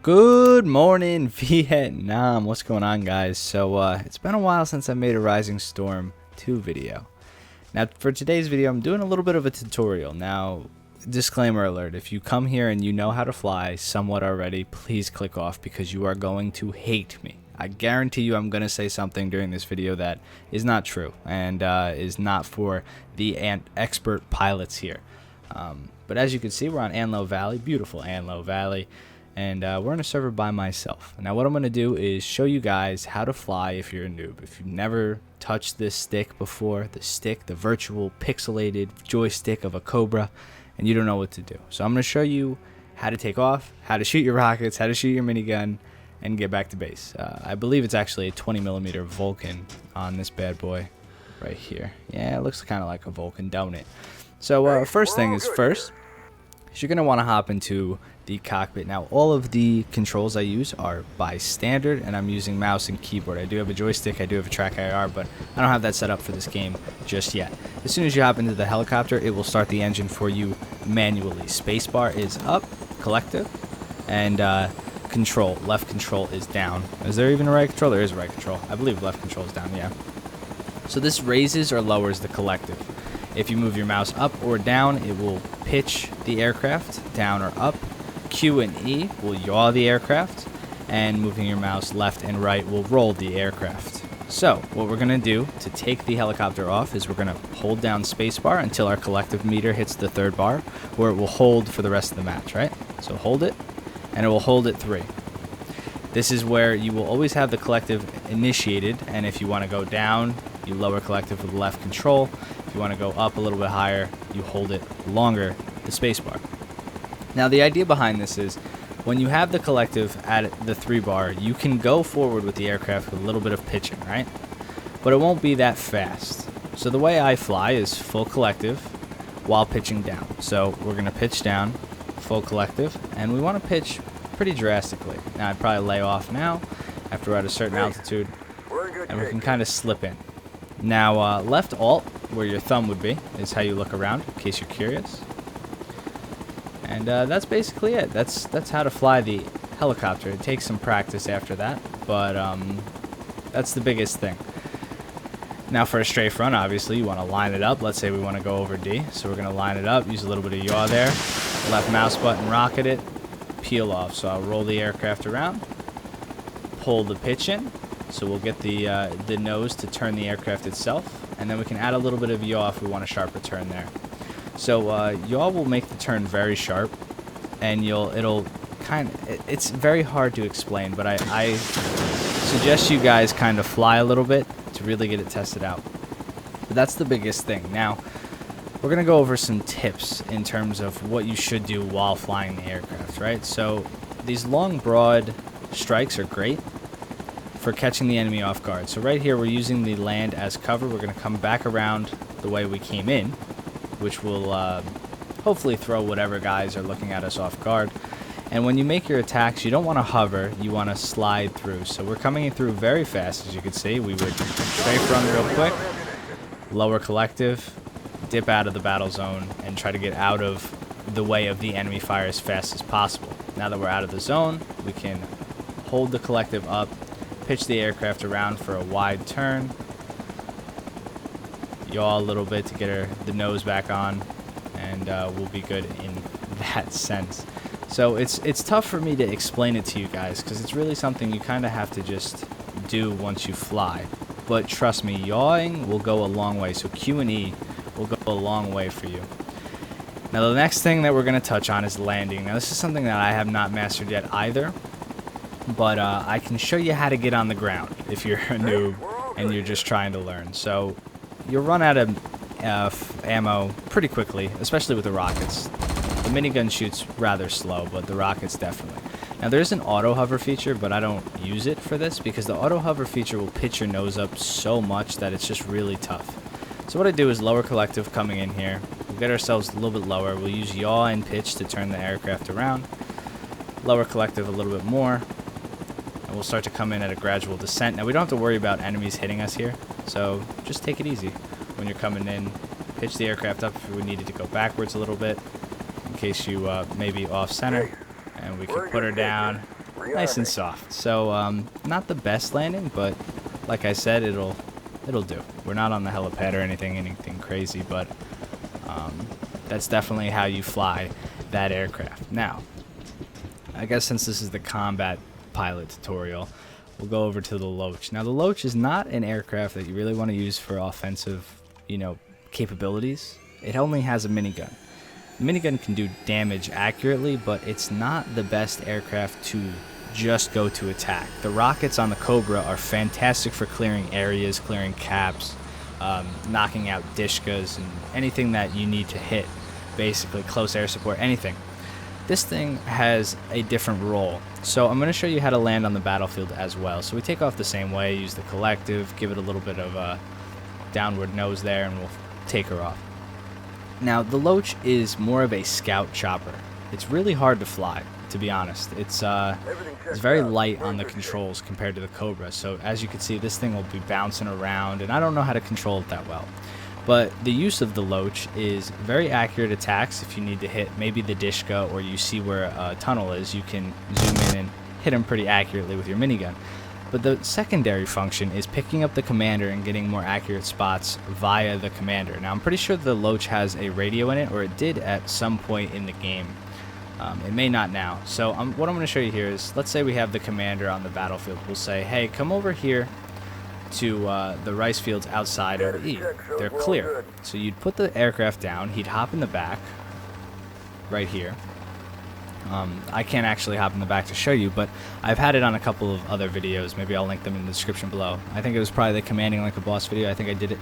Good morning, Vietnam. What's going on, guys? So, it's been a while since I made a Rising Storm 2 video. Now, for today's video, I'm doing a little bit of a tutorial. Now, disclaimer alert, if you come here and you know how to fly somewhat already, please click off because you are going to hate me. I guarantee you I'm going to say something during this video that is not true and is not for the expert pilots here. But as you can see, we're on Anlo Valley, beautiful Anlo Valley. And we're on a server by myself. Now what I'm going to do is show you guys how to fly if you're a noob. If you've never touched this stick before, the virtual pixelated joystick of a Cobra, and you don't know what to do. So I'm going to show you how to take off, how to shoot your rockets, how to shoot your minigun, and get back to base. I believe it's actually a 20mm Vulcan on this bad boy right here. Yeah, it looks kind of like a Vulcan, don't it? So first thing is first, you're going to want to hop into the cockpit. Now all of the controls I use are by standard, and I'm using mouse and keyboard. I do have a joystick, I do have a track IR, but I don't have that set up for this game just yet. As soon as you hop into the helicopter, it will start the engine for you manually. Spacebar is up, collective, and control, left control is down. Is there even a right control? There is a right control. I believe left control is down, yeah. So this raises or lowers the collective. If you move your mouse up or down, it will pitch the aircraft down or up. Q and E will yaw the aircraft, and moving your mouse left and right will roll the aircraft. So what we're going to do to take the helicopter off is we're going to hold down spacebar until our collective meter hits the third bar, where it will hold for the rest of the match, right? So hold it, and it will hold at 3. This is where you will always have the collective initiated, and if you want to go down, you lower collective with left control. If you want to go up a little bit higher, you hold it longer, the spacebar. Now the idea behind this is when you have the collective at the 3 bar, you can go forward with the aircraft with a little bit of pitching, right? But it won't be that fast. So the way I fly is full collective while pitching down. So we're going to pitch down, full collective, and we want to pitch pretty drastically. Now I'd probably lay off now after we're at a certain altitude, and we can kind of slip in. Now left alt, where your thumb would be, is how you look around, in case you're curious. And that's basically it. That's how to fly the helicopter. It takes some practice after that, but that's the biggest thing. Now for a strafe run, obviously, you want to line it up. Let's say we want to go over D, so we're going to line it up, use a little bit of yaw there, left mouse button, rocket it, peel off. So I'll roll the aircraft around, pull the pitch in, so we'll get the nose to turn the aircraft itself, and then we can add a little bit of yaw if we want a sharper turn there. So yaw will make the turn very sharp, and it's very hard to explain, but I suggest you guys kind of fly a little bit to really get it tested out. But that's the biggest thing. Now we're gonna go over some tips in terms of what you should do while flying the aircraft, right? So these long broad strikes are great for catching the enemy off guard. So right here we're using the land as cover. We're gonna come back around the way we came in, which will hopefully throw whatever guys are looking at us off guard. And when you make your attacks, you don't want to hover, you want to slide through. So we're coming through very fast, as you can see. We would strafe run real quick, lower collective, dip out of the battle zone, and try to get out of the way of the enemy fire as fast as possible. Now that we're out of the zone, we can hold the collective up, pitch the aircraft around for a wide turn, yaw a little bit to get the nose back on, and we'll be good in that sense. So it's tough for me to explain it to you guys because it's really something you kind of have to just do once you fly. But trust me, yawing will go a long way. So Q and E will go a long way for you. Now the next thing that we're going to touch on is landing. Now this is something that I have not mastered yet either, but I can show you how to get on the ground if you're a noob and you're just trying to learn. So you'll run out of ammo pretty quickly, especially with the rockets. The minigun shoots rather slow, but the rockets definitely. Now there's an auto hover feature, but I don't use it for this because the auto hover feature will pitch your nose up so much that it's just really tough. So what I do is lower collective coming in here. We'll get ourselves a little bit lower. We'll use yaw and pitch to turn the aircraft around. Lower collective a little bit more. And we'll start to come in at a gradual descent. Now we don't have to worry about enemies hitting us here, so just take it easy when you're coming in. Pitch the aircraft up if we needed to go backwards a little bit in case you may be off center, and we can put her down, nice and soft. So not the best landing, but like I said, it'll do. We're not on the helipad or anything crazy, but that's definitely how you fly that aircraft. Now, I guess since this is the combat pilot tutorial, we'll go over to the Loach. Now, the Loach is not an aircraft that you really want to use for offensive, capabilities. It only has a minigun. The minigun can do damage accurately, but it's not the best aircraft to just go to attack. The rockets on the Cobra are fantastic for clearing areas, clearing caps, knocking out Dishkas, and anything that you need to hit, basically close air support, anything. This thing has a different role, so I'm going to show you how to land on the battlefield as well. So we take off the same way, use the collective, give it a little bit of a downward nose there, and we'll take her off. Now, the Loach is more of a scout chopper. It's really hard to fly, to be honest. It's very light on the controls compared to the Cobra, so as you can see, this thing will be bouncing around, and I don't know how to control it that well. But the use of the Loach is very accurate attacks. If you need to hit maybe the Dishka, or you see where a tunnel is, you can zoom in and hit them pretty accurately with your minigun. But the secondary function is picking up the commander and getting more accurate spots via the commander. Now, I'm pretty sure the Loach has a radio in it, or it did at some point in the game. It may not now. So what I'm going to show you here is, let's say we have the commander on the battlefield. We'll say, hey, come over here to the rice fields outside of E. They're clear. So you'd put the aircraft down. He'd hop in the back right here. I can't actually hop in the back to show you, but I've had it on a couple of other videos. Maybe I'll link them in the description below. I think it was probably the Commanding Like a Boss video. I think I did it.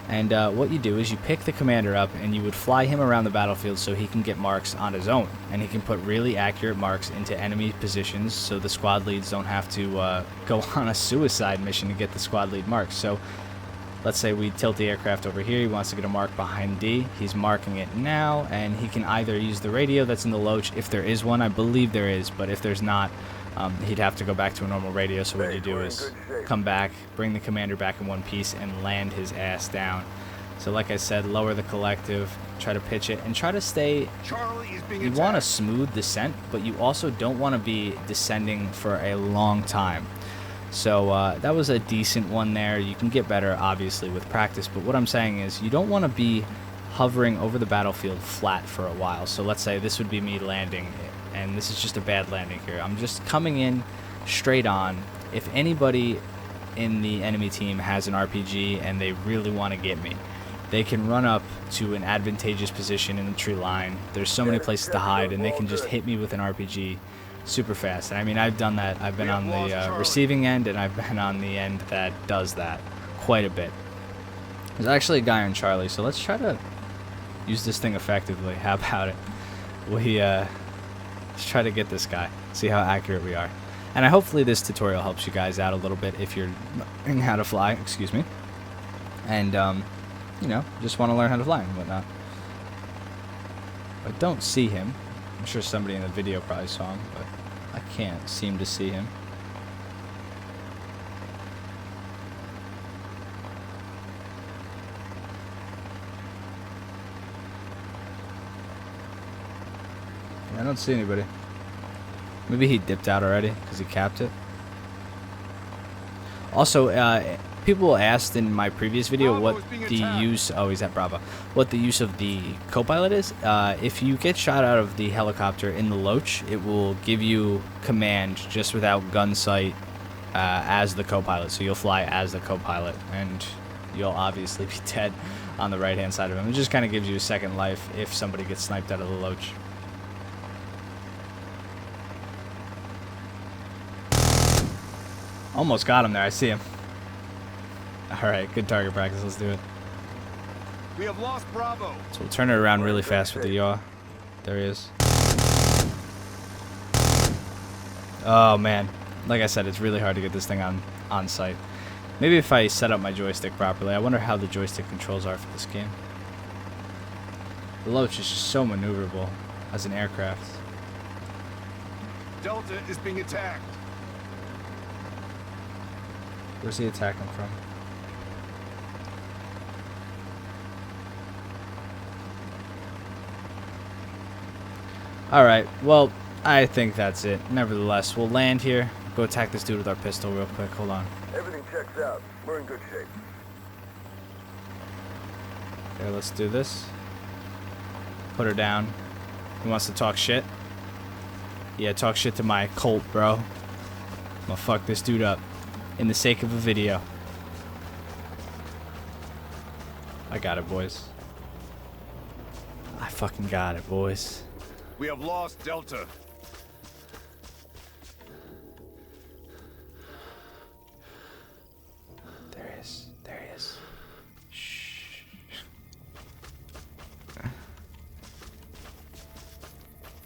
And what you do is you pick the commander up and you would fly him around the battlefield so he can get marks on his own. And he can put really accurate marks into enemy positions so the squad leads don't have to go on a suicide mission to get the squad lead marks. So let's say we tilt the aircraft over here. He wants to get a mark behind D. He's marking it now, and he can either use the radio that's in the Loach, if there is one. I believe there is, but if there's not, he'd have to go back to a normal radio. So what you do is come back, bring the commander back in one piece, and land his ass down. So like I said, lower the collective, try to pitch it, and try to stay. You want a smooth descent, but you also don't want to be descending for a long time. So that was a decent one there. You can get better, obviously, with practice, but what I'm saying is you don't want to be hovering over the battlefield flat for a while. So let's say this would be me landing, and this is just a bad landing here. I'm just coming in straight on. If anybody in the enemy team has an RPG and they really want to get me, they can run up to an advantageous position in the tree line. There's so many places to hide, and they can just hit me with an RPG super fast. And I mean, I've done that. I've been on the receiving end, and I've been on the end that does that quite a bit. There's actually a guy on Charlie, so let's try to use this thing effectively. How about it? Let's try to get this guy, see how accurate we are. And hopefully this tutorial helps you guys out a little bit if you're learning how to fly, excuse me, and just want to learn how to fly and whatnot. I don't see him. I'm sure somebody in the video probably saw him, but I can't seem to see him. I don't see anybody. Maybe he dipped out already because he capped it. Also, people asked in my previous video what the use. Oh, he's at Bravo. What the use of the co-pilot is. If you get shot out of the helicopter in the Loach, it will give you command just without gun sight as the co-pilot. So you'll fly as the co-pilot, and you'll obviously be dead on the right-hand side of him. It just kind of gives you a second life if somebody gets sniped out of the Loach. Almost got him there. I see him. Alright, good target practice. Let's do it. We have lost Bravo. So we'll turn it around really fast with the yaw. There he is. Oh, man. Like I said, it's really hard to get this thing on sight. Maybe if I set up my joystick properly. I wonder how the joystick controls are for this game. The Loach is just so maneuverable as an aircraft. Delta is being attacked. Where's he attacking from? Alright, well, I think that's it. Nevertheless, we'll land here. Go attack this dude with our pistol real quick. Hold on. Everything checks out. We're in good shape. Okay, let's do this. Put her down. He wants to talk shit. Yeah, talk shit to my cult, bro. I'm gonna fuck this dude up. In the sake of a video. I got it, boys. I fucking got it, boys. We have lost Delta. There he is. There he is. Shh.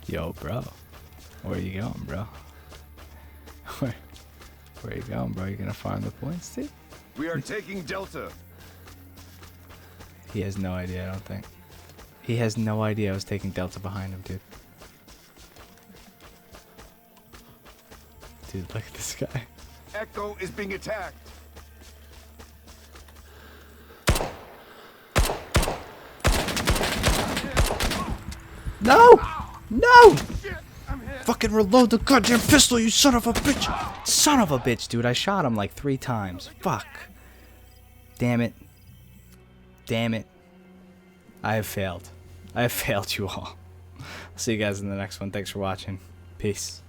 Yo, bro. Where you going, bro? Where you going, bro? You gonna farm the points, dude? We are taking Delta. He has no idea, I don't think. He has no idea I was taking Delta behind him, dude. Dude, look at this guy. Echo is being attacked. No! No! Fucking reload the goddamn pistol, you son of a bitch! Son of a bitch, dude. I shot him like 3 times. Fuck. Damn it. Damn it. I have failed. I have failed you all. I'll see you guys in the next one. Thanks for watching. Peace.